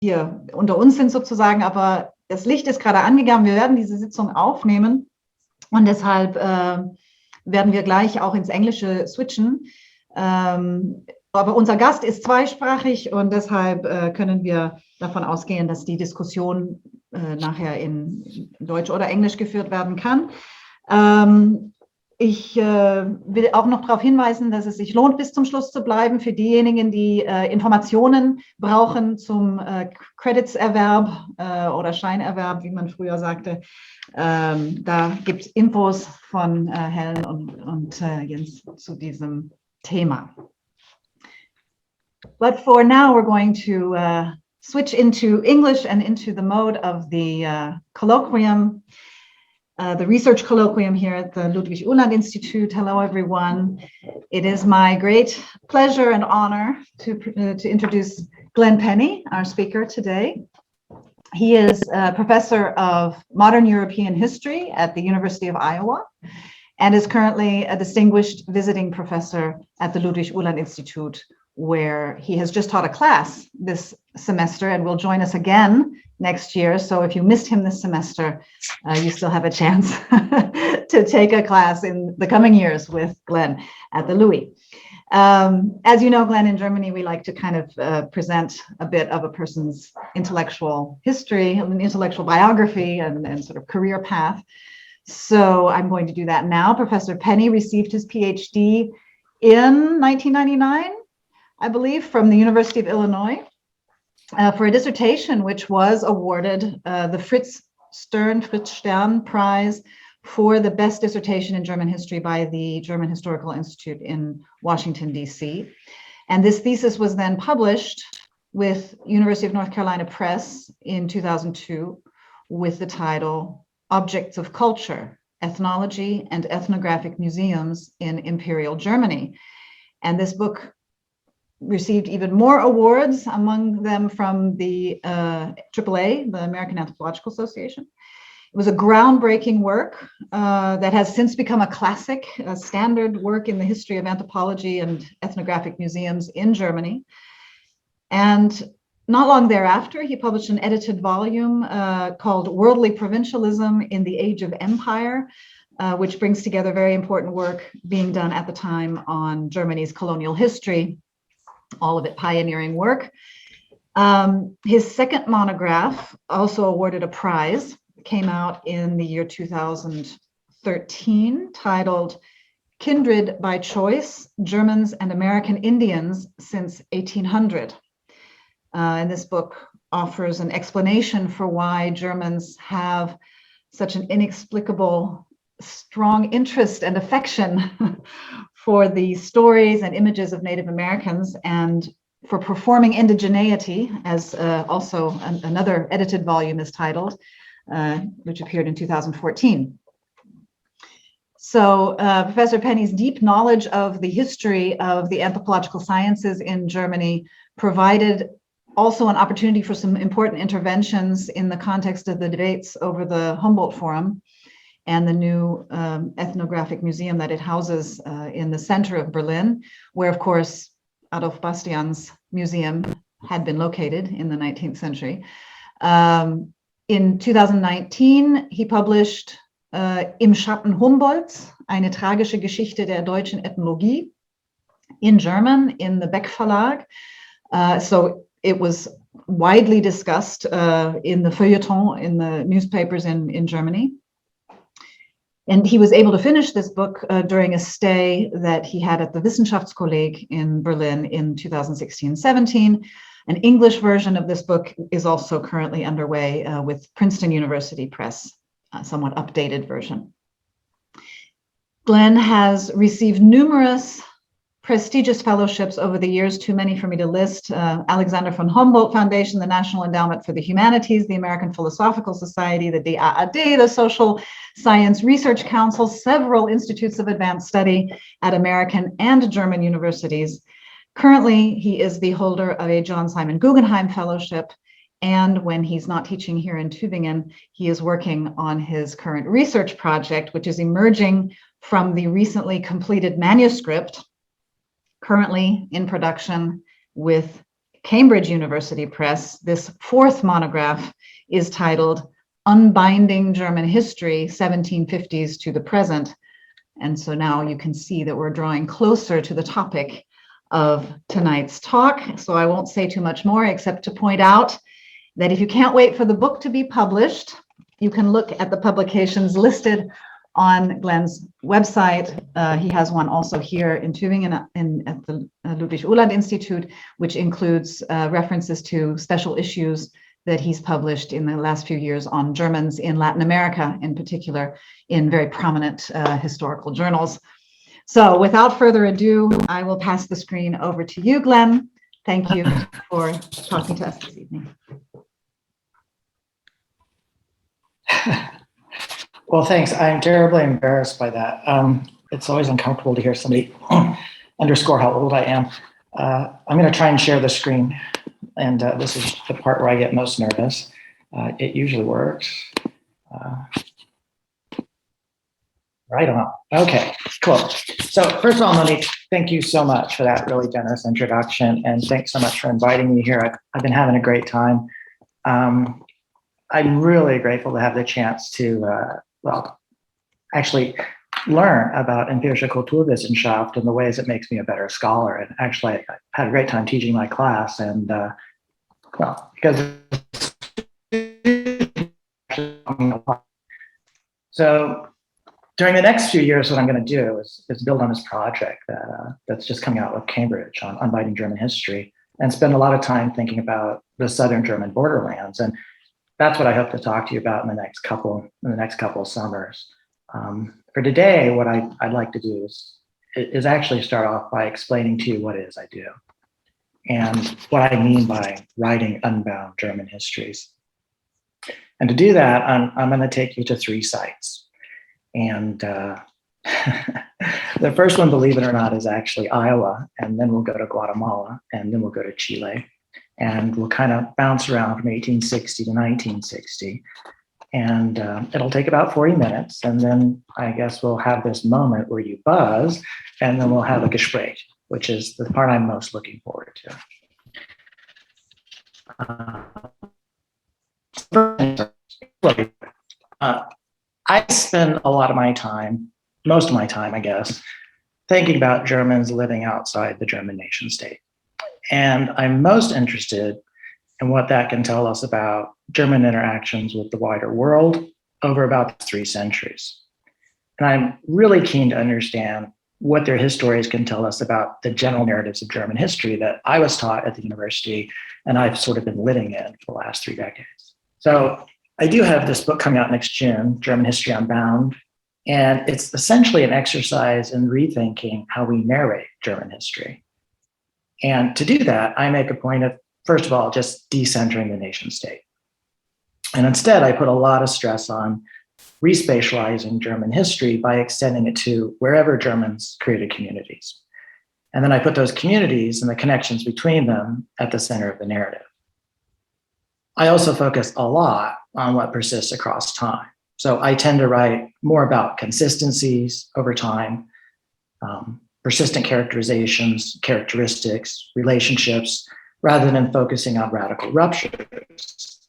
hier unter uns sind sozusagen, aber das Licht ist gerade angegangen. Wir werden diese Sitzung aufnehmen und deshalb werden wir gleich auch ins Englische switchen. Aber unser Gast ist zweisprachig und deshalb können wir davon ausgehen, dass die Diskussion nachher in Deutsch oder Englisch geführt werden kann. Ich will auch noch darauf hinweisen, dass es sich lohnt, bis zum Schluss zu bleiben für diejenigen, die Informationen brauchen zum Credits-Erwerb oder Scheinerwerb, wie man früher sagte. Da gibt es Infos von Helen und Jens zu diesem Thema. But for now, we're going to switch into English and into the mode of the colloquium. The research colloquium here at the Ludwig Uhland Institute. Hello, everyone. It is my great pleasure and honor to introduce Glenn Penny, our speaker today. He is a professor of modern European history at the University of Iowa and is currently a distinguished visiting professor at the Ludwig Uhland Institute, where he has just taught a class this semester and will join us again next year. So if you missed him this semester, you still have a chance to take a class in the coming years with Glenn at the Louis. As you know, Glenn, in Germany, we like to kind of present a bit of a person's intellectual history, an intellectual biography and sort of career path. So I'm going to do that now. Professor Penny received his PhD in 1999, I believe, from the University of Illinois. For a dissertation which was awarded the Fritz Stern Prize for the best dissertation in German history by the German Historical Institute in Washington, D.C. And this thesis was then published with University of North Carolina Press in 2002 with the title Objects of Culture, Ethnology and Ethnographic Museums in Imperial Germany. And this book received even more awards, among them from the AAA, the American Anthropological Association. It was a groundbreaking work that has since become a classic, a standard work in the history of anthropology and ethnographic museums in Germany. And not long thereafter, he published an edited volume called Worldly Provincialism in the Age of Empire, which brings together very important work being done at the time on Germany's colonial history, all of it pioneering work. His second monograph, also awarded a prize, came out in the year 2013, titled Kindred by Choice, Germans and American Indians Since 1800. And this book offers an explanation for why Germans have such an inexplicable, strong interest and affection for the stories and images of Native Americans and for performing indigeneity, as also another edited volume is titled, which appeared in 2014. So Professor Penny's deep knowledge of the history of the anthropological sciences in Germany provided also an opportunity for some important interventions in the context of the debates over the Humboldt Forum and the new ethnographic museum that it houses in the center of Berlin, where, of course, Adolf Bastian's museum had been located in the 19th century. In 2019, he published Im Schatten Humboldts, eine tragische Geschichte der deutschen Ethnologie, in German, in the Beck Verlag. So it was widely discussed in the feuilleton, in the newspapers in Germany. And he was able to finish this book during a stay that he had at the Wissenschaftskolleg in Berlin in 2016-17. An English version of this book is also currently underway with Princeton University Press, a somewhat updated version. Glenn has received numerous prestigious fellowships over the years, too many for me to list. Alexander von Humboldt Foundation, the National Endowment for the Humanities, the American Philosophical Society, the DAAD, the Social Science Research Council, several institutes of advanced study at American and German universities. Currently, he is the holder of a John Simon Guggenheim Fellowship, and when he's not teaching here in Tübingen, he is working on his current research project, which is emerging from the recently completed manuscript, currently in production with Cambridge University Press. This fourth monograph is titled Unbinding German History, 1750s to the Present. And so now you can see that we're drawing closer to the topic of tonight's talk. So I won't say too much more except to point out that if you can't wait for the book to be published, you can look at the publications listed on Glenn's website. He has one also here in Tübingen at the Ludwig Uhland Institute, which includes references to special issues that he's published in the last few years on Germans in Latin America, in particular, in very prominent historical journals. So without further ado, I will pass the screen over to you, Glenn. Thank you for talking to us this evening. Well, thanks. I'm terribly embarrassed by that. It's always uncomfortable to hear somebody underscore how old I am. I'm going to try and share the screen. And this is the part where I get most nervous. It usually works. Right on. Okay, cool. So first of all, Monique, thank you so much for that really generous introduction. And thanks so much for inviting me here. I've been having a great time. I'm really grateful to have the chance to, actually learn about empirische Kulturwissenschaft and the ways it makes me a better scholar. And actually, I had a great time teaching my class. And because so during the next few years, what I'm going to do is build on this project that's just coming out with Cambridge on Unbinding German History, and spend a lot of time thinking about the southern German borderlands. And that's what I hope to talk to you about in the next couple of summers. For today, what I'd like to do is actually start off by explaining to you what it is I do and what I mean by writing unbound German histories. And to do that, I'm going to take you to 3 sites. And the first one, believe it or not, is actually Iowa, and then we'll go to Guatemala, and then we'll go to Chile. And we'll kind of bounce around from 1860 to 1960. And it'll take about 40 minutes. And then I guess we'll have this moment where you buzz, and then we'll have a Gespräch, which is the part I'm most looking forward to. I spend a lot of my time, most of my time, I guess, thinking about Germans living outside the German nation state. And I'm most interested in what that can tell us about German interactions with the wider world over about 3 centuries. And I'm really keen to understand what their histories can tell us about the general narratives of German history that I was taught at the university and I've sort of been living in for the last 3 decades. So I do have this book coming out next June, German History Unbound, and it's essentially an exercise in rethinking how we narrate German history. And to do that, I make a point of, first of all, just decentering the nation state. And instead, I put a lot of stress on respatializing German history by extending it to wherever Germans created communities. And then I put those communities and the connections between them at the center of the narrative. I also focus a lot on what persists across time. So I tend to write more about consistencies over time, persistent characterizations, characteristics, relationships, rather than focusing on radical ruptures,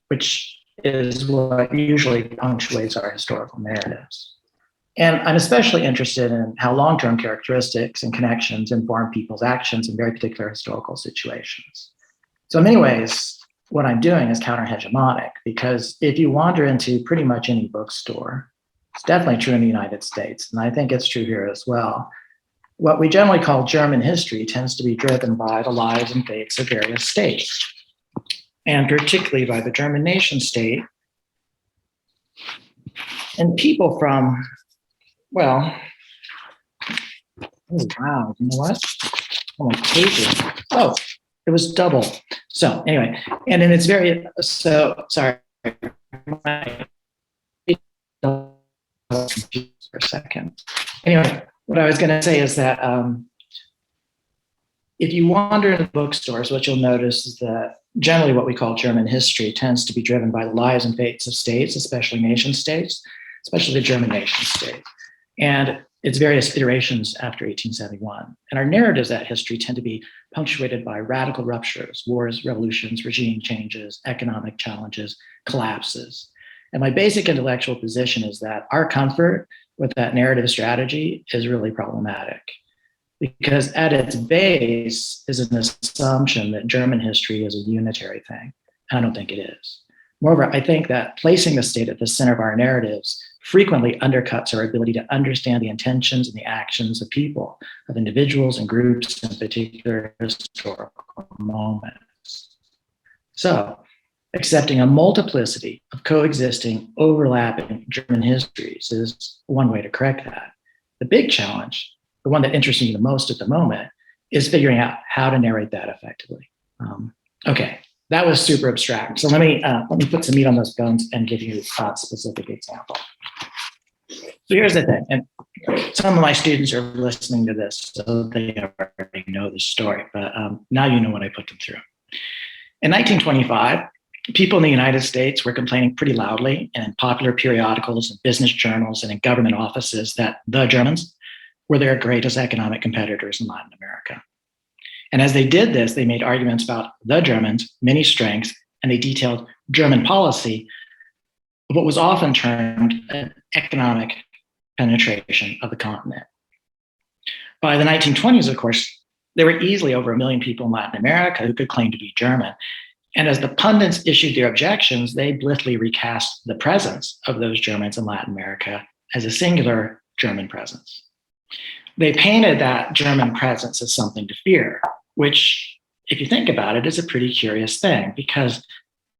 which is what usually punctuates our historical narratives. And I'm especially interested in how long-term characteristics and connections inform people's actions in very particular historical situations. So in many ways, what I'm doing is counter-hegemonic, because if you wander into pretty much any bookstore, it's definitely true in the United States, and I think it's true here as well, what we generally call German history tends to be driven by the lives and fates of various states, and particularly by the German nation state. And people from, well, oh, wow, you know what? Oh, my pages. Oh, it was double. So anyway, and then it's very, so, sorry. For a second. Anyway, what I was going to say is that if you wander into bookstores, what you'll notice is that generally what we call German history tends to be driven by the lives and fates of states, especially nation states, especially the German nation state. And its various iterations after 1871. And our narratives of that history tend to be punctuated by radical ruptures, wars, revolutions, regime changes, economic challenges, collapses. And my basic intellectual position is that our comfort with that narrative strategy is really problematic, because at its base is an assumption that German history is a unitary thing. I don't think it is. Moreover, I think that placing the state at the center of our narratives frequently undercuts our ability to understand the intentions and the actions of people, of individuals and groups in particular historical moments. So, accepting a multiplicity of coexisting, overlapping German histories is one way to correct that. The big challenge, the one that interests me the most at the moment, is figuring out how to narrate that effectively. Okay, that was super abstract. So let me put some meat on those bones and give you a specific example. So here's the thing, and some of my students are listening to this, so they already know the story, but now you know what I put them through. In 1925, people in the United States were complaining pretty loudly in popular periodicals and business journals and in government offices that the Germans were their greatest economic competitors in Latin America. And as they did this, they made arguments about the Germans' many strengths, and they detailed German policy of what was often termed an economic penetration of the continent. By the 1920s, of course, there were easily over 1 million people in Latin America who could claim to be German. And as the pundits issued their objections, they blithely recast the presence of those Germans in Latin America as a singular German presence. They painted that German presence as something to fear, which, if you think about it, is a pretty curious thing because,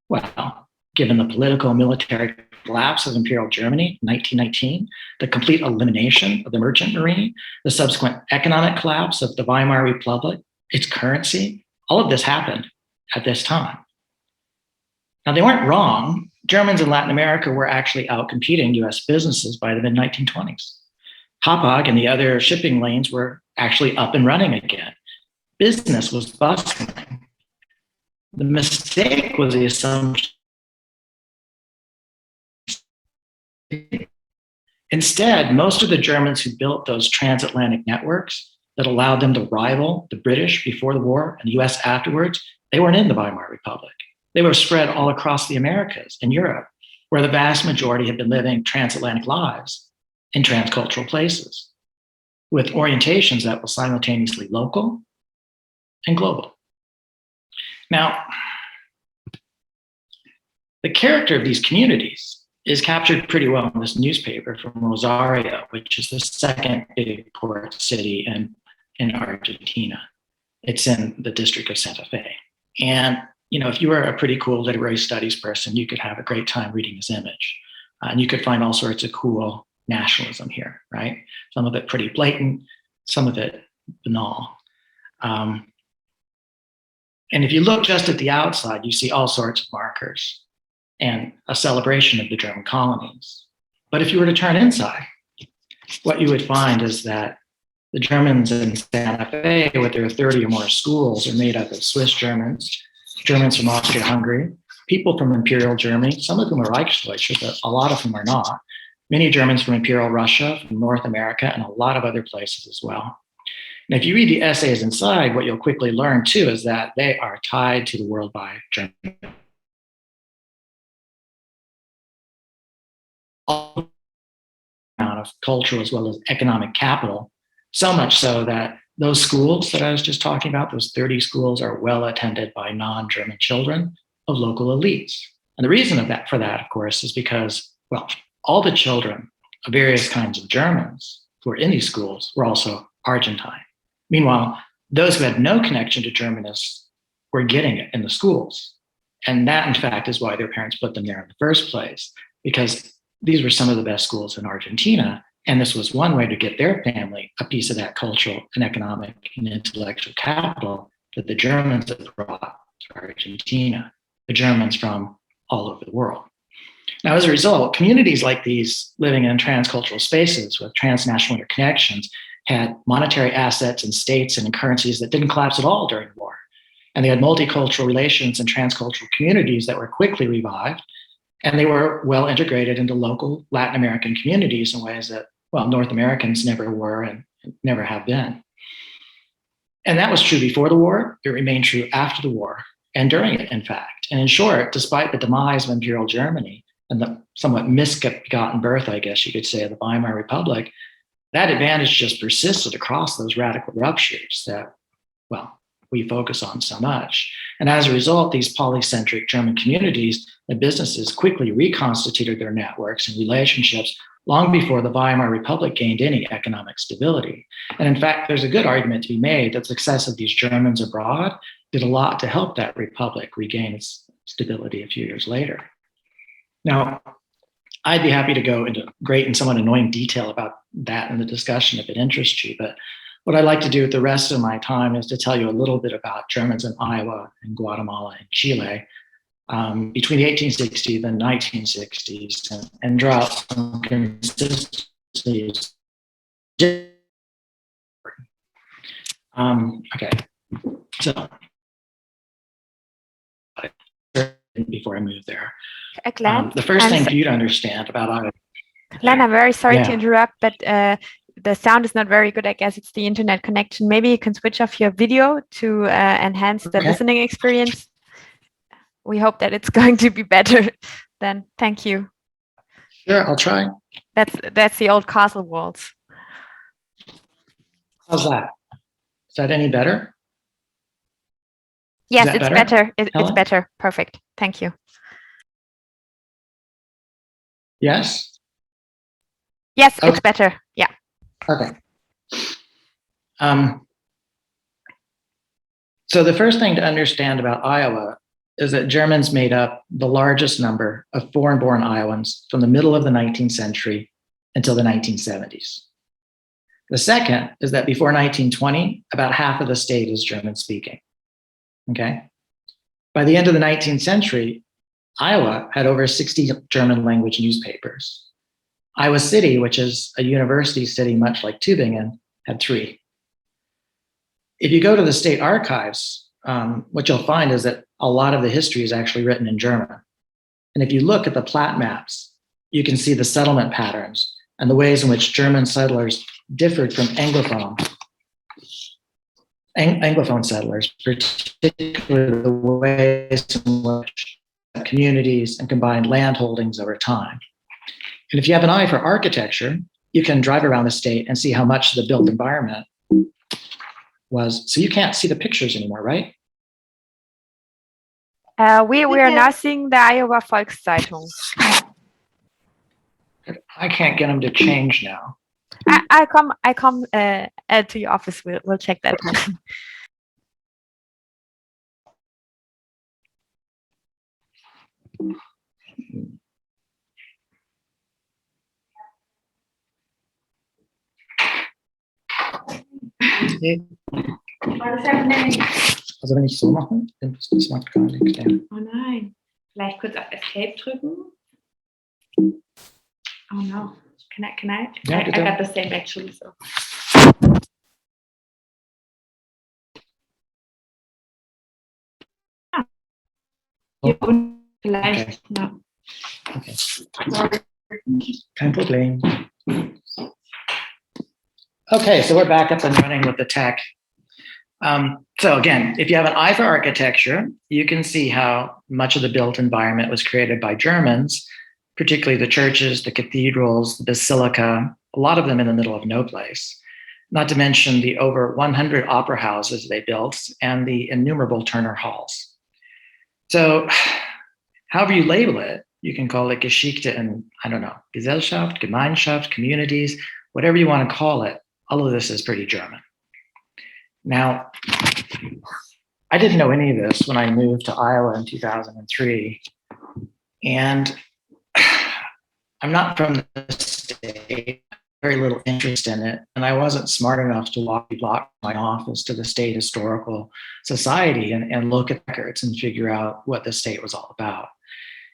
well, given the political and military collapse of Imperial Germany in 1919, the complete elimination of the merchant marine, the subsequent economic collapse of the Weimar Republic, its currency, all of this happened at this time. Now, they weren't wrong. Germans in Latin America were actually outcompeting US businesses by the mid-1920s. Hapag and the other shipping lanes were actually up and running again. Business was bustling. The mistake was the assumption. Instead, most of the Germans who built those transatlantic networks that allowed them to rival the British before the war and the US afterwards, they weren't in the Weimar Republic. They were spread all across the Americas and Europe, where the vast majority had been living transatlantic lives in transcultural places, with orientations that were simultaneously local and global. Now, the character of these communities is captured pretty well in this newspaper from Rosario, which is the second big port city in Argentina. It's in the district of Santa Fe. And, you know, if you were a pretty cool literary studies person, you could have a great time reading this image. And you could find all sorts of cool nationalism here, right? Some of it pretty blatant, some of it banal. And if you look just at the outside, you see all sorts of markers and a celebration of the German colonies. But if you were to turn inside, what you would find is that the Germans in Santa Fe, with their 30 or more schools, are made up of Swiss Germans, Germans from Austria-Hungary, people from Imperial Germany, some of whom are Reichsdeutsche, but a lot of whom are not, many Germans from Imperial Russia, from North America, and a lot of other places as well. And if you read the essays inside, what you'll quickly learn too is that they are tied to the world by Germany. Amount of cultural as well as economic capital, so much so that those schools that I was just talking about, those 30 schools, are well attended by non-German children of local elites. And the reason for that, of course, is because, well, all the children of various kinds of Germans who were in these schools were also Argentine. Meanwhile, those who had no connection to Germanists were getting it in the schools. And that, in fact, is why their parents put them there in the first place, because these were some of the best schools in Argentina. And this was one way to get their family a piece of that cultural and economic and intellectual capital that the Germans had brought to Argentina, the Germans from all over the world. Now, as a result, communities like these living in transcultural spaces with transnational interconnections had monetary assets and states and currencies that didn't collapse at all during the war. And they had multicultural relations and transcultural communities that were quickly revived. And they were well integrated into local Latin American communities in ways that well, North Americans never were and never have been. And that was true before the war. It remained true after the war and during it, in fact. And in short, despite the demise of Imperial Germany and the somewhat misbegotten birth, I guess you could say, of the Weimar Republic, that advantage just persisted across those radical ruptures that, well, we focus on so much. And as a result, these polycentric German communities and businesses quickly reconstituted their networks and relationships long before the Weimar Republic gained any economic stability. And in fact, there's a good argument to be made that the success of these Germans abroad did a lot to help that republic regain its stability a few years later. Now, I'd be happy to go into great and somewhat annoying detail about that in the discussion if it interests you, but what I'd like to do with the rest of my time is to tell you a little bit about Germans in Iowa and Guatemala and Chile between the 1860s and 1960s and draw out some consistencies. Okay, so before I move there, Glenn, the first thing for you to understand about Iowa. Glenn, I'm very sorry Yeah. to interrupt, but the sound is not very good. I guess it's the internet connection. Maybe you can switch off your video to enhance the Okay. listening experience. We hope that it's going to be better then. Thank you. Sure, I'll try. That's the old castle walls. How's that? Is that any better? Yes, that it's better, better. It's Helen? better. Perfect. Thank you. Yes? Yes, Okay. it's better. Yeah. Okay. So the first thing to understand about Iowa is that Germans made up the largest number of foreign-born Iowans from the middle of the 19th century until the 1970s. The second is that before 1920, about half of the state is German-speaking. Okay? By the end of the 19th century, Iowa had over 60 German language newspapers. Iowa City, which is a university city much like Tübingen, had 3. If you go to the state archives, what you'll find is that a lot of the history is actually written in German. And if you look at the plat maps, you can see the settlement patterns and the ways in which German settlers differed from Anglophone settlers, particularly the ways in which communities and combined land holdings over time. And if you have an eye for architecture, you can drive around the state and see how much the built environment was. So you can't see the pictures anymore, right? We are now seeing the Iowa Volkszeitung. I can't get them to change now. I come to your office. We'll check that. Also wenn ich so mache, dann das macht gar nichts. Ja. Oh nein. Vielleicht kurz auf Escape drücken. Oh no. Can I? Yeah, I got the same actually. So. Vielleicht. Okay. No. Okay. Kein Problem. Okay, so we're back up and running with the tech. So again, if you have an eye for architecture, you can see how much of the built environment was created by Germans, particularly the churches, the cathedrals, the basilica, a lot of them in the middle of no place. Not to mention the over 100 opera houses they built and the innumerable Turner halls. So however you label it, you can call it Geschichte and, I don't know, Gesellschaft, Gemeinschaft, communities, whatever you want to call it. All of this is pretty German. Now, I didn't know any of this when I moved to Iowa in 2003. And I'm not from the state, very little interest in it. And I wasn't smart enough to walk my office to the State Historical Society and look at records and figure out what the state was all about.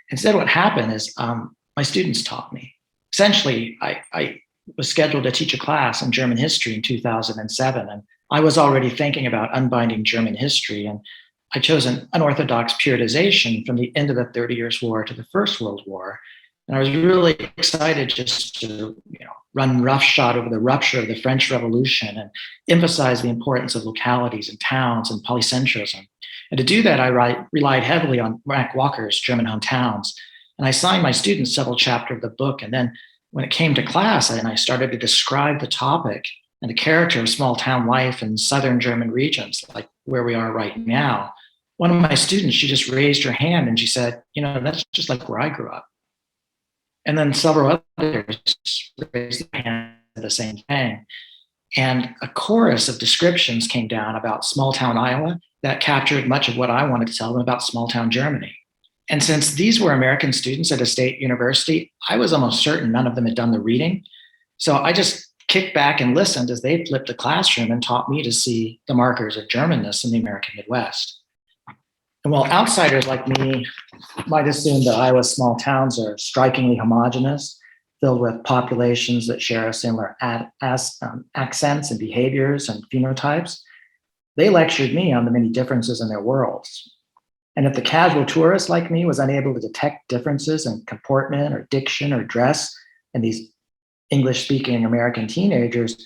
Instead, what happened is my students taught me. Essentially, I was scheduled to teach a class in German history in 2007. And I was already thinking about unbinding German history. And I chose an unorthodox periodization from the end of the 30 Years' War to the First World War. And I was really excited just to run roughshod over the rupture of the French Revolution and emphasize the importance of localities and towns and polycentrism. And to do that, I relied heavily on Mac Walker's German hometowns. And I assigned my students several chapters of the book. And then when it came to class, I started to describe the topic and the character of small town life in southern German regions, like where we are right now. One of my students, she just raised her hand and she said, that's just like where I grew up. And then several others raised their hand for the same thing. And a chorus of descriptions came down about small town Iowa that captured much of what I wanted to tell them about small town Germany. And since these were American students at a state university, I was almost certain none of them had done the reading. So I just kicked back and listened as they flipped the classroom and taught me to see the markers of Germanness in the American Midwest. And while outsiders like me might assume that Iowa's small towns are strikingly homogenous, filled with populations that share similar accents and behaviors and phenotypes, they lectured me on the many differences in their worlds. And if the casual tourist like me was unable to detect differences in comportment or diction or dress in these English-speaking American teenagers,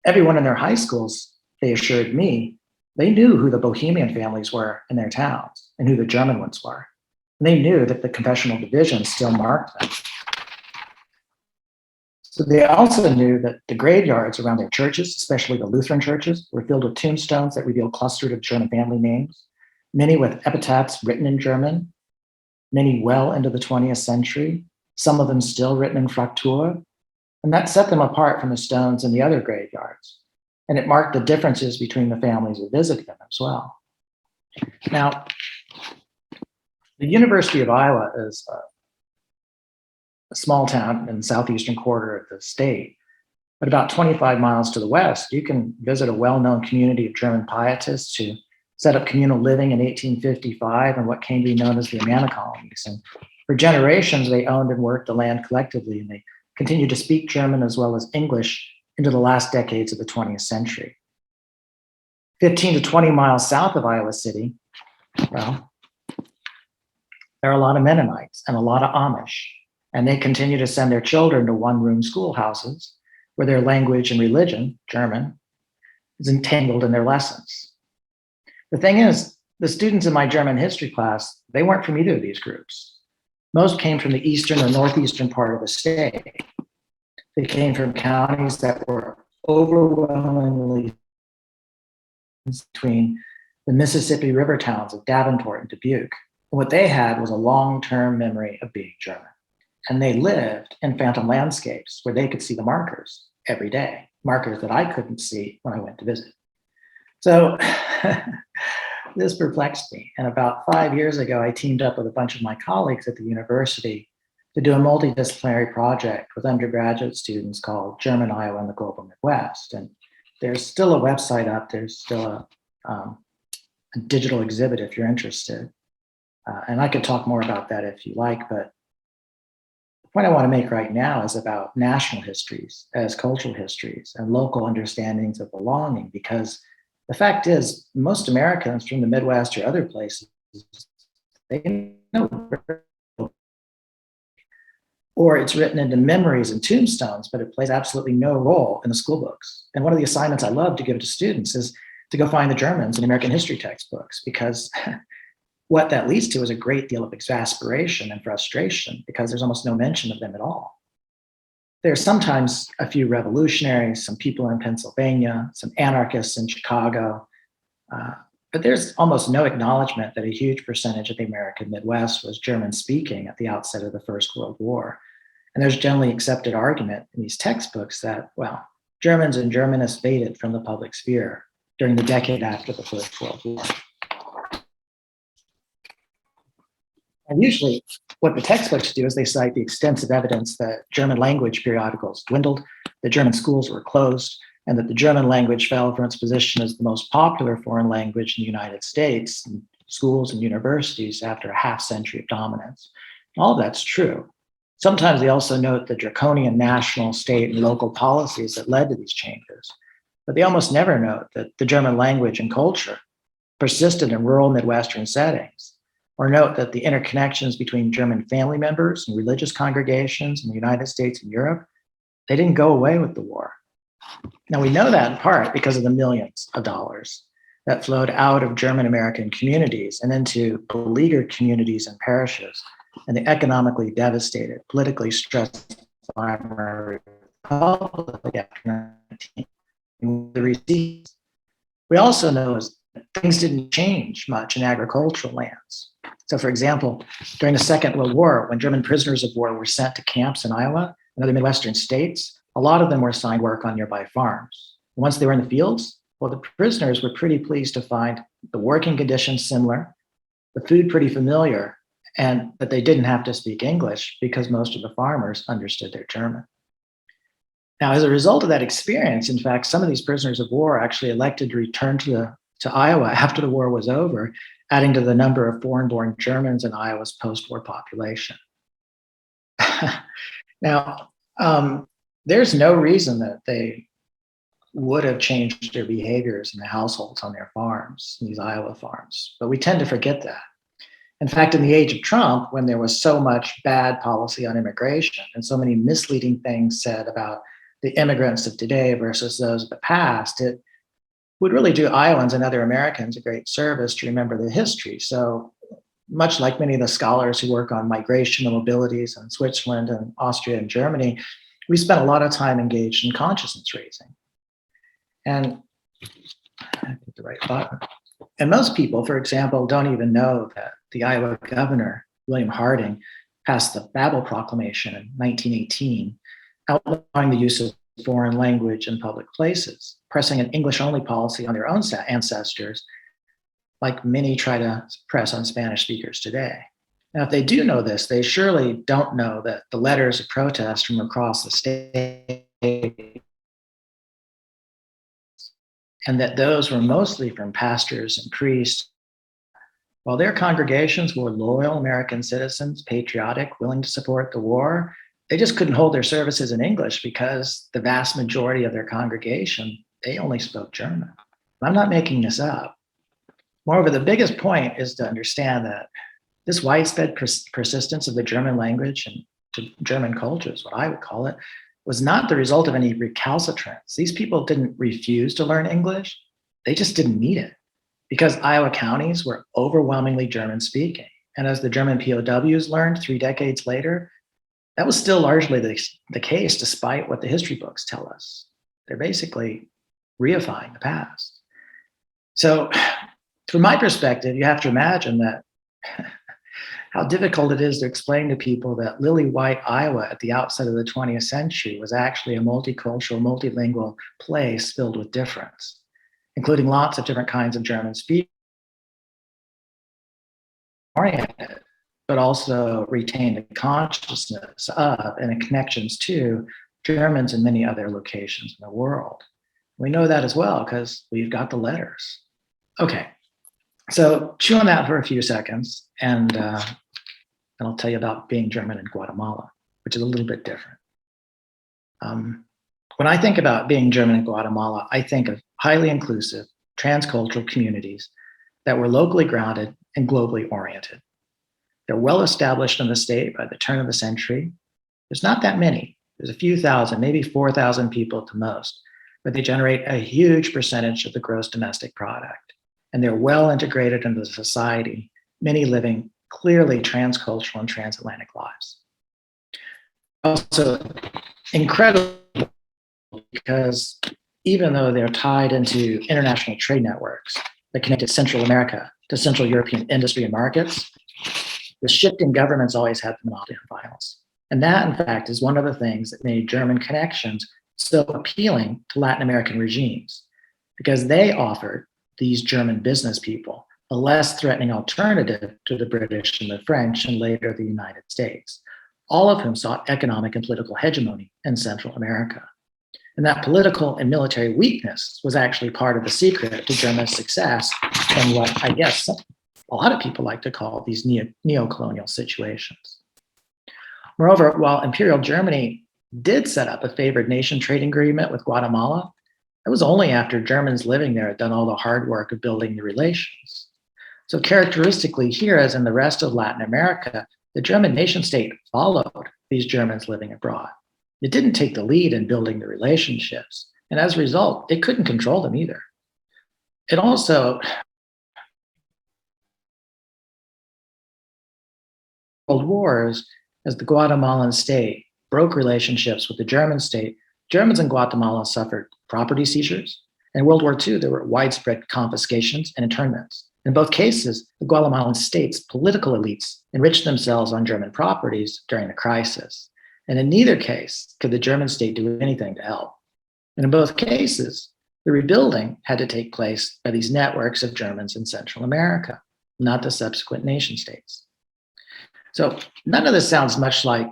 everyone in their high schools, they assured me, they knew who the Bohemian families were in their towns and who the German ones were. And they knew that the confessional divisions still marked them. So they also knew that the graveyards around their churches, especially the Lutheran churches, were filled with tombstones that revealed clusters of German family names, many with epitaphs written in German, many well into the 20th century, some of them still written in Fraktur. And that set them apart from the stones in the other graveyards. And it marked the differences between the families who visited them as well. Now, the University of Iowa is a small town in the southeastern quarter of the state. But about 25 miles to the west, you can visit a well-known community of German pietists who set up communal living in 1855 in what came to be known as the Amana Colonies. And for generations, they owned and worked the land collectively, and they continued to speak German as well as English into the last decades of the 20th century. 15 to 20 miles south of Iowa City, well, there are a lot of Mennonites and a lot of Amish, and they continue to send their children to one-room schoolhouses where their language and religion, German, is entangled in their lessons. The thing is, the students in my German history class, they weren't from either of these groups. Most came from the eastern or northeastern part of the state. They came from counties that were overwhelmingly between the Mississippi River towns of Davenport and Dubuque. And what they had was a long-term memory of being German. And they lived in phantom landscapes where they could see the markers every day, markers that I couldn't see when I went to visit. So this perplexed me. And about 5 years ago, I teamed up with a bunch of my colleagues at the university to do a multidisciplinary project with undergraduate students called German Iowa and the Global Midwest. And there's still a website up. There's still a digital exhibit if you're interested. And I could talk more about that if you like, but the point I want to make right now is about national histories as cultural histories and local understandings of belonging, because the fact is, most Americans from the Midwest or other places, they know, or it's written into memories and tombstones, but it plays absolutely no role in the school books. And one of the assignments I love to give to students is to go find the Germans in American history textbooks, because what that leads to is a great deal of exasperation and frustration, because there's almost no mention of them at all. There's sometimes a few revolutionaries, some people in Pennsylvania, some anarchists in Chicago, but there's almost no acknowledgement that a huge percentage of the American Midwest was German speaking at the outset of the First World War. And there's generally accepted argument in these textbooks that, well, Germans and Germanists faded from the public sphere during the decade after the First World War. And usually what the textbooks do is they cite the extensive evidence that German language periodicals dwindled, that German schools were closed, and that the German language fell from its position as the most popular foreign language in the United States, in schools and universities after a half century of dominance. All of that's true. Sometimes they also note the draconian national, state, and local policies that led to these changes. But they almost never note that the German language and culture persisted in rural Midwestern settings, or note that the interconnections between German family members and religious congregations in the United States and Europe They didn't go away with the war. Now, we know that in part because of the millions of dollars that flowed out of German American communities and into beleaguered communities and parishes, and the economically devastated, politically stressed Weimar Republic after 19, the receipts. We also know things didn't change much in agricultural lands. So, for example, during the Second World War, when German prisoners of war were sent to camps in Iowa and other Midwestern states, a lot of them were assigned work on nearby farms. And once they were in the fields, well, the prisoners were pretty pleased to find the working conditions similar, the food pretty familiar, and that they didn't have to speak English because most of the farmers understood their German. Now, as a result of that experience, in fact, some of these prisoners of war actually elected to return to Iowa after the war was over, adding to the number of foreign-born Germans in Iowa's post-war population. Now, there's no reason that they would have changed their behaviors in the households on their farms, these Iowa farms, but we tend to forget that. In fact, in the age of Trump, when there was so much bad policy on immigration and so many misleading things said about the immigrants of today versus those of the past, it would really do Iowans and other Americans a great service to remember the history. So much like many of the scholars who work on migration and mobilities in Switzerland and Austria and Germany, we spent a lot of time engaged in consciousness raising. And I think the right button. And most people, for example, don't even know that the Iowa governor, William Harding, passed the Babel Proclamation in 1918, outlawing the use of foreign language in public places, pressing an English-only policy on their own ancestors, like many try to press on Spanish speakers today. Now, if they do know this, they surely don't know that the letters of protest from across the state, and that those were mostly from pastors and priests, while their congregations were loyal American citizens, patriotic, willing to support the war, they just couldn't hold their services in English because the vast majority of their congregation, they only spoke German. I'm not making this up. Moreover, the biggest point is to understand that this widespread persistence of the German language and to German culture is what I would call it, was not the result of any recalcitrance. These people didn't refuse to learn English. They just didn't need it because Iowa counties were overwhelmingly German speaking. And as the German POWs learned 3 decades later, that was still largely the case despite what the history books tell us. They're basically reifying the past. So from my perspective, you have to imagine that how difficult it is to explain to people that lily white Iowa at the outset of the 20th century was actually a multicultural, multilingual place filled with difference, including lots of different kinds of German speakers, oriented, but also retain the consciousness of and the connections to Germans in many other locations in the world. We know that as well because we've got the letters. Okay, so chew on that for a few seconds, and I'll tell you about being German in Guatemala, which is a little bit different. When I think about being German in Guatemala, I think of highly inclusive, transcultural communities that were locally grounded and globally oriented. They're well established in the state by the turn of the century. There's not that many. There's a few thousand, maybe 4,000 people at the most, but they generate a huge percentage of the gross domestic product. And they're well integrated into society, many living clearly transcultural and transatlantic lives. Also, incredible because even though they're tied into international trade networks that connected Central America to Central European industry and markets, the shifting governments always had the monopoly on violence. And that, in fact, is one of the things that made German connections so appealing to Latin American regimes, because they offered these German business people a less threatening alternative to the British and the French and later the United States, all of whom sought economic and political hegemony in Central America. And that political and military weakness was actually part of the secret to German success in what I guess a lot of people like to call these neo-colonial situations. Moreover, while Imperial Germany did set up a favored nation trading agreement with Guatemala, it was only after Germans living there had done all the hard work of building the relations. So characteristically here, as in the rest of Latin America, the German nation state followed these Germans living abroad. It didn't take the lead in building the relationships, and as a result, it couldn't control them either. It also World Wars, as the Guatemalan state broke relationships with the German state, Germans in Guatemala suffered property seizures. In World War II, there were widespread confiscations and internments. In both cases, the Guatemalan state's political elites enriched themselves on German properties during the crisis. And in neither case could the German state do anything to help. And in both cases, the rebuilding had to take place by these networks of Germans in Central America, not the subsequent nation states. So none of this sounds much like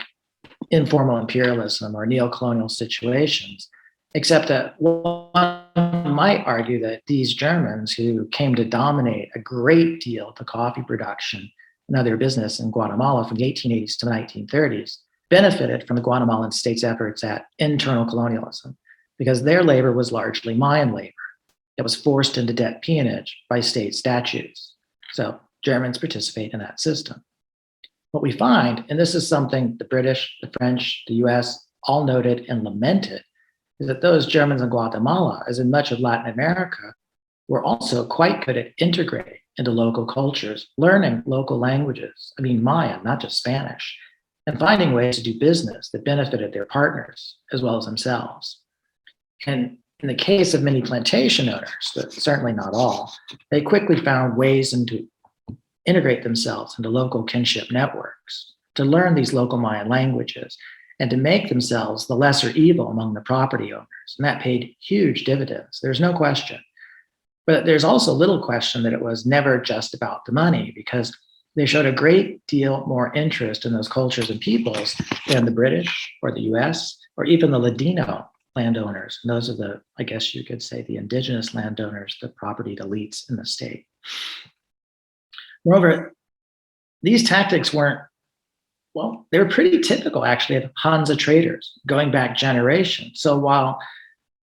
informal imperialism or neocolonial situations, except that one might argue that these Germans who came to dominate a great deal of the coffee production and other business in Guatemala from the 1880s to the 1930s benefited from the Guatemalan state's efforts at internal colonialism because their labor was largely Mayan labor that was forced into debt peonage by state statutes. So Germans participate in that system. What we find, and this is something the British, the French, the US all noted and lamented, is that those Germans in Guatemala, as in much of Latin America, were also quite good at integrating into local cultures, learning local languages, Mayan, not just Spanish, and finding ways to do business that benefited their partners as well as themselves. And in the case of many plantation owners, but certainly not all, they quickly found ways to integrate themselves into local kinship networks, to learn these local Mayan languages, and to make themselves the lesser evil among the property owners. And that paid huge dividends. There's no question. But there's also little question that it was never just about the money, because they showed a great deal more interest in those cultures and peoples than the British or the US or even the Ladino landowners. And those are the, I guess you could say, the indigenous landowners, the property elites in the state. Moreover, these tactics weren't, well, they were pretty typical actually of Hansa traders going back generations. So while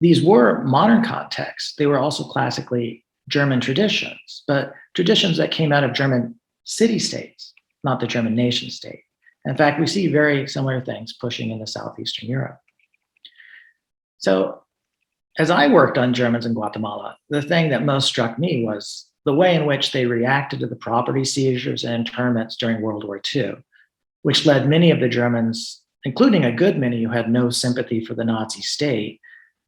these were modern contexts, they were also classically German traditions, but traditions that came out of German city-states, not the German nation state. In fact, we see very similar things pushing into Southeastern Europe. So as I worked on Germans in Guatemala, the thing that most struck me was the way in which they reacted to the property seizures and internments during World War II, which led many of the Germans, including a good many who had no sympathy for the Nazi state,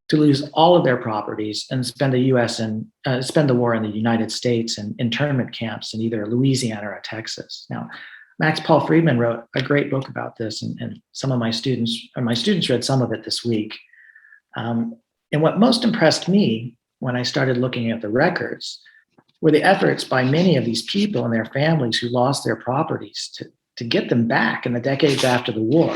to lose all of their properties and spend the war in the United States in internment camps in either Louisiana or Texas. Now, Max Paul Friedman wrote a great book about this, and some of my students read some of it this week. And what most impressed me when I started looking at the records were the efforts by many of these people and their families who lost their properties to get them back in the decades after the war.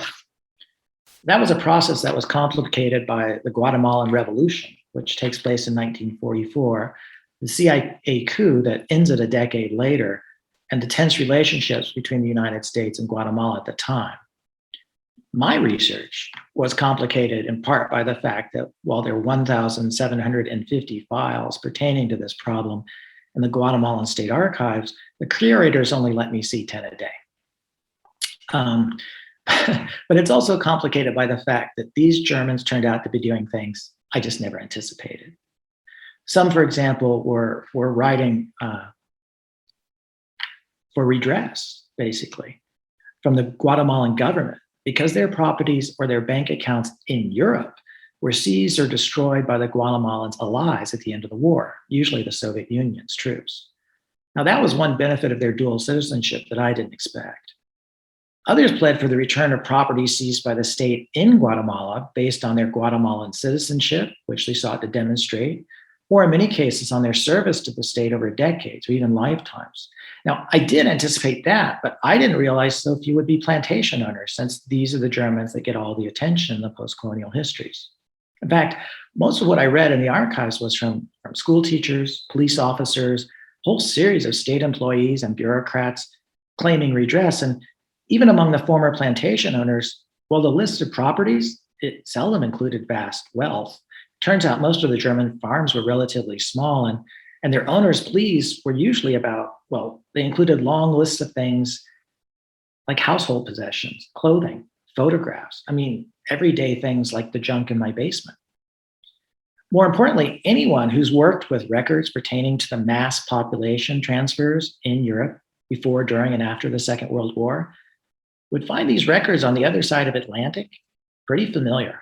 That was a process that was complicated by the Guatemalan Revolution, which takes place in 1944, the CIA coup that ends it a decade later, and the tense relationships between the United States and Guatemala at the time. My research was complicated in part by the fact that while there were 1,750 files pertaining to this problem in the Guatemalan State Archives, the curators only let me see 10 a day. But it's also complicated by the fact that these Germans turned out to be doing things I just never anticipated. Some, for example, were writing for redress, basically, from the Guatemalan government, because their properties or their bank accounts in Europe were seized or destroyed by the Guatemalans' allies at the end of the war, usually the Soviet Union's troops. Now, that was one benefit of their dual citizenship that I didn't expect. Others pled for the return of property seized by the state in Guatemala based on their Guatemalan citizenship, which they sought to demonstrate, or in many cases on their service to the state over decades or even lifetimes. Now, I did anticipate that, but I didn't realize so few would be plantation owners, since these are the Germans that get all the attention in the post-colonial histories. In fact, most of what I read in the archives was from school teachers, police officers, a whole series of state employees and bureaucrats claiming redress. And even among the former plantation owners, while the list of properties, it seldom included vast wealth. Turns out most of the German farms were relatively small, and their owners' pleas were usually about, well, they included long lists of things like household possessions, clothing, photographs. I mean, everyday things like the junk in my basement. More importantly, anyone who's worked with records pertaining to the mass population transfers in Europe before, during, and after the Second World War would find these records on the other side of Atlantic pretty familiar.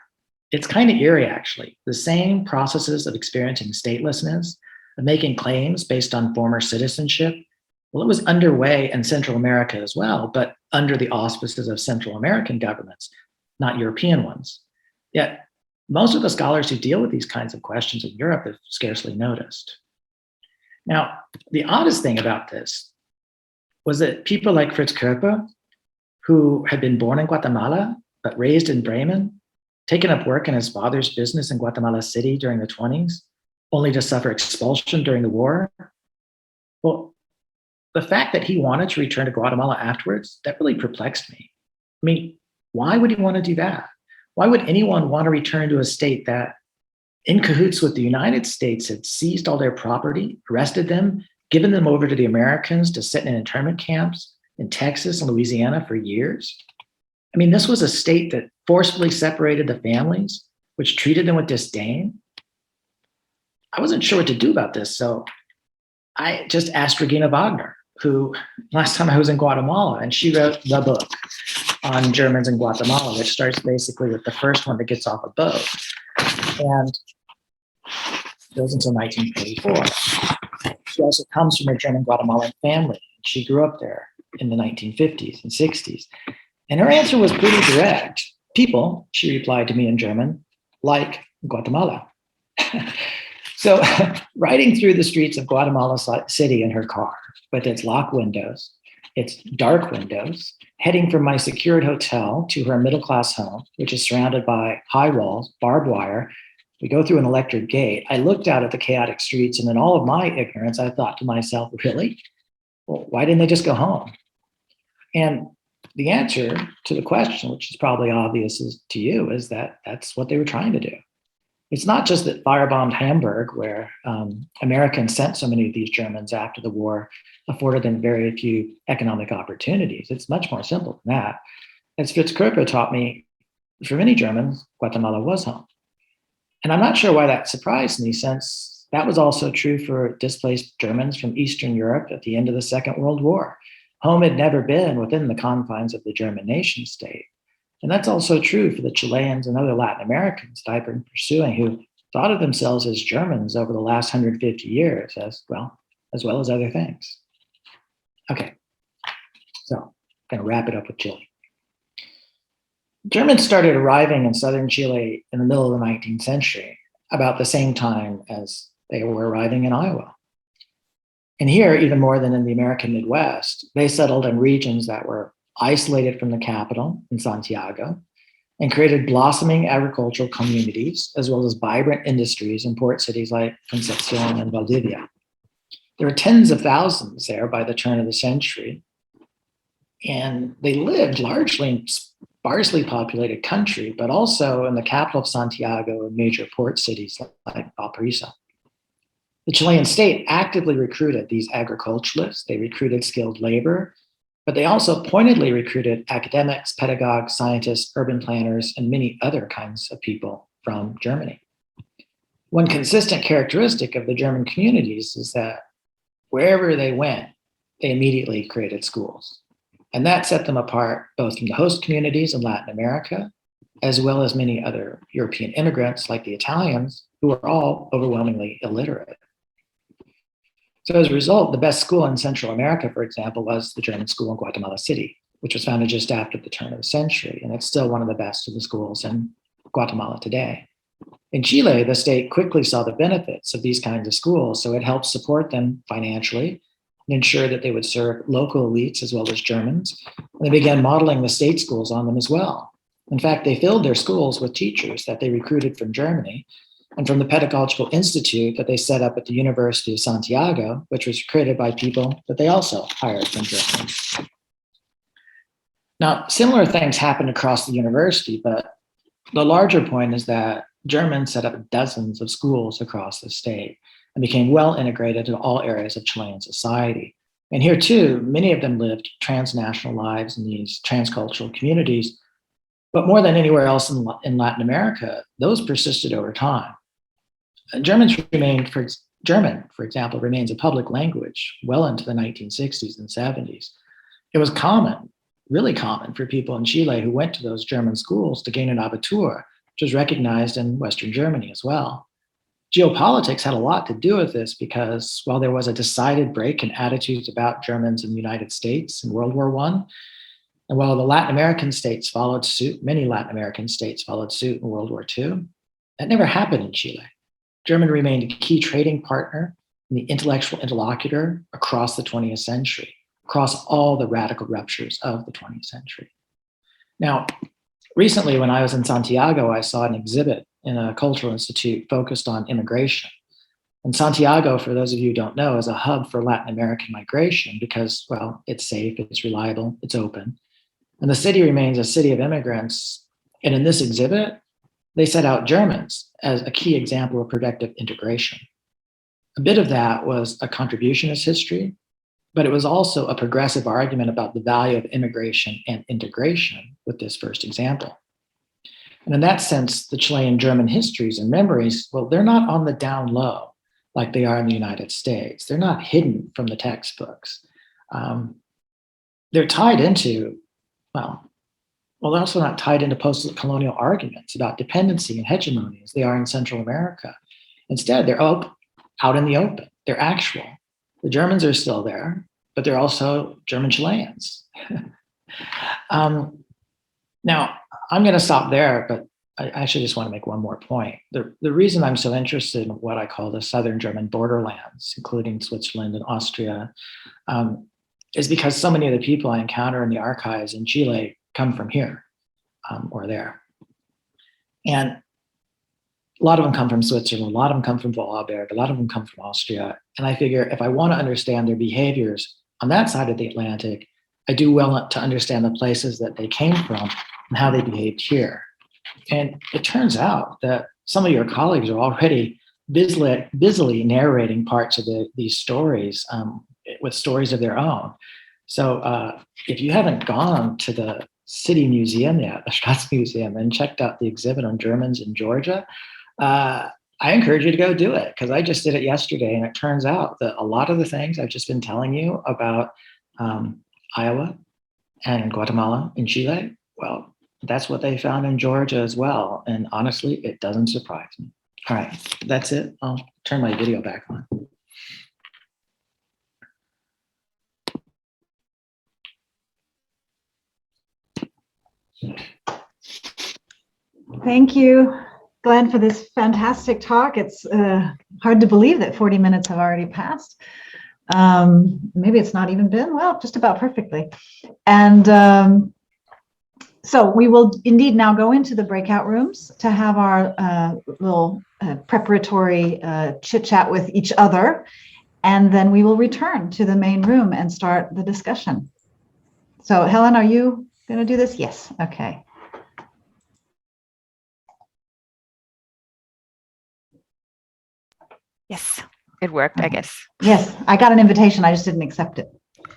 It's kind of eerie, actually. The same processes of experiencing statelessness, of making claims based on former citizenship, well, it was underway in Central America as well, but under the auspices of Central American governments, not European ones. Yet, most of the scholars who deal with these kinds of questions in Europe have scarcely noticed. Now, the oddest thing about this was that people like Fritz Körper, who had been born in Guatemala, but raised in Bremen, taken up work in his father's business in Guatemala City during the 20s, only to suffer expulsion during the war. Well, the fact that he wanted to return to Guatemala afterwards, that really perplexed me. I mean, why would he want to do that? Why would anyone want to return to a state that, in cahoots with the United States, had seized all their property, arrested them, given them over to the Americans to sit in internment camps in Texas and Louisiana for years? I mean, this was a state that forcefully separated the families, which treated them with disdain. I wasn't sure what to do about this, so I just asked Regina Wagner, who last time I was in Guatemala, and she wrote the book on Germans in Guatemala, which starts basically with the first one that gets off a boat and goes until 1944. She also comes from a German Guatemalan family. She grew up there in the 1950s and 60s. And her answer was pretty direct. People, she replied to me in German, like Guatemala. So riding through the streets of Guatemala City in her car with its locked windows, its dark windows, heading from my secured hotel to her middle-class home, which is surrounded by high walls, barbed wire. We go through an electric gate. I looked out at the chaotic streets, and in all of my ignorance, I thought to myself, really? Well, why didn't they just go home? And the answer to the question, which is probably obvious to you, is that that's what they were trying to do. It's not just that firebombed Hamburg, where Americans sent so many of these Germans after the war, afforded them very few economic opportunities. It's much more simple than that. As Fritz Körper taught me, for many Germans, Guatemala was home. And I'm not sure why that surprised me, since that was also true for displaced Germans from Eastern Europe at the end of the Second World War. Home had never been within the confines of the German nation state. And that's also true for the Chileans and other Latin Americans that I've been pursuing, who thought of themselves as Germans over the last 150 years, as well as other things. Okay, so I'm going to wrap it up with Chile. Germans started arriving in southern Chile in the middle of the 19th century, about the same time as they were arriving in Iowa. And here, even more than in the American Midwest, they settled in regions that were isolated from the capital in Santiago and created blossoming agricultural communities, as well as vibrant industries in port cities like Concepción and Valdivia. There were tens of thousands there by the turn of the century, and they lived largely in sparsely populated country, but also in the capital of Santiago and major port cities like Valparaiso. The Chilean state actively recruited these agriculturalists. They recruited skilled labor, but they also pointedly recruited academics, pedagogues, scientists, urban planners, and many other kinds of people from Germany. One consistent characteristic of the German communities is that wherever they went, they immediately created schools. And that set them apart both from the host communities in Latin America, as well as many other European immigrants like the Italians, who were all overwhelmingly illiterate. So as a result, the best school in Central America, for example, was the German school in Guatemala City, which was founded just after the turn of the century. And it's still one of the best of the schools in Guatemala today. In Chile, the state quickly saw the benefits of these kinds of schools, so it helped support them financially and ensure that they would serve local elites as well as Germans. And they began modeling the state schools on them as well. In fact, they filled their schools with teachers that they recruited from Germany and from the Pedagogical Institute that they set up at the University of Santiago, which was created by people that they also hired from Germany. Now, similar things happened across the university, but the larger point is that Germans set up dozens of schools across the state and became well integrated in all areas of Chilean society. And here too, many of them lived transnational lives in these transcultural communities But more than anywhere else in Latin America, those persisted over time. German, for example, remains a public language well into the 1960s and 70s. It was common, really common, for people in Chile who went to those German schools to gain an Abitur, which was recognized in Western Germany as well. Geopolitics had a lot to do with this because while there was a decided break in attitudes about Germans in the United States in World War I, and while the Latin American states followed suit, many Latin American states followed suit in World War II, that never happened in Chile. Germany remained a key trading partner and the intellectual interlocutor across the 20th century, across all the radical ruptures of the 20th century. Now, recently when I was in Santiago, I saw an exhibit in a cultural institute focused on immigration. And Santiago, for those of you who don't know, is a hub for Latin American migration because, well, it's safe, it's reliable, it's open. And the city remains a city of immigrants. And in this exhibit, they set out Germans as a key example of productive integration. A bit of that was a contributionist history, but it was also a progressive argument about the value of immigration and integration with this first example. And in that sense, the Chilean-German histories and memories, well, they're not on the down low like they are in the United States. They're not hidden from the textbooks. They're tied into, well, they're also not tied into post-colonial arguments about dependency and hegemony as they are in Central America. Instead, they're out in the open. They're actual. The Germans are still there, but they're also German Chileans. Now, I'm going to stop there, but I actually just want to make one more point. The reason I'm so interested in what I call the Southern German borderlands, including Switzerland and Austria, is because so many of the people I encounter in the archives in Chile come from here or there. And a lot of them come from Switzerland, a lot of them come from Vorarlberg, a lot of them come from Austria. And I figure if I want to understand their behaviors on that side of the Atlantic, I do well to understand the places that they came from and how they behaved here. And it turns out that some of your colleagues are already busily narrating parts of these stories with stories of their own. So if you haven't gone to the City Museum yet, the Stadtmuseum, and checked out the exhibit on Germans in Georgia, I encourage you to go do it because I just did it yesterday. And it turns out that a lot of the things I've just been telling you about Iowa and Guatemala and Chile, well, that's what they found in Georgia as well. And honestly, it doesn't surprise me. All right, that's it. I'll turn my video back on. Thank you, Glenn, for this fantastic talk. It's hard to believe that 40 minutes have already passed. Maybe it's not even been, well, just about perfectly. And so we will indeed now go into the breakout rooms to have our little preparatory chit chat with each other. And then we will return to the main room and start the discussion. So Helen, are you going to do this? Yes. Okay. Yes, it worked, I guess. Yes, I got an invitation. I just didn't accept it.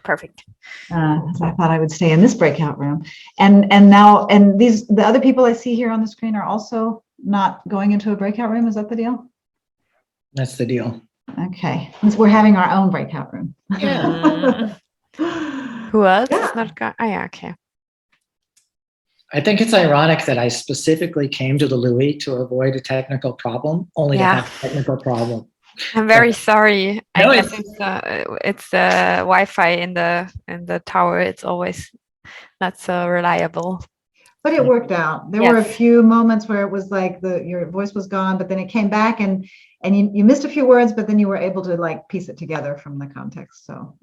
Perfect. So I thought I would stay in this breakout room. And the other people I see here on the screen are also not going into a breakout room. Is that the deal? That's the deal. Okay. We're having our own breakout room. Yeah. Who else is not going? Oh, yeah, okay. I think it's ironic that I specifically came to the Louis to avoid a technical problem, only to have a technical problem. I'm very sorry. No, I guess it's the Wi-Fi in the tower. It's always not so reliable. But it worked out. There were a few moments where it was like your voice was gone, but then it came back and you missed a few words, but then you were able to like piece it together from the context. So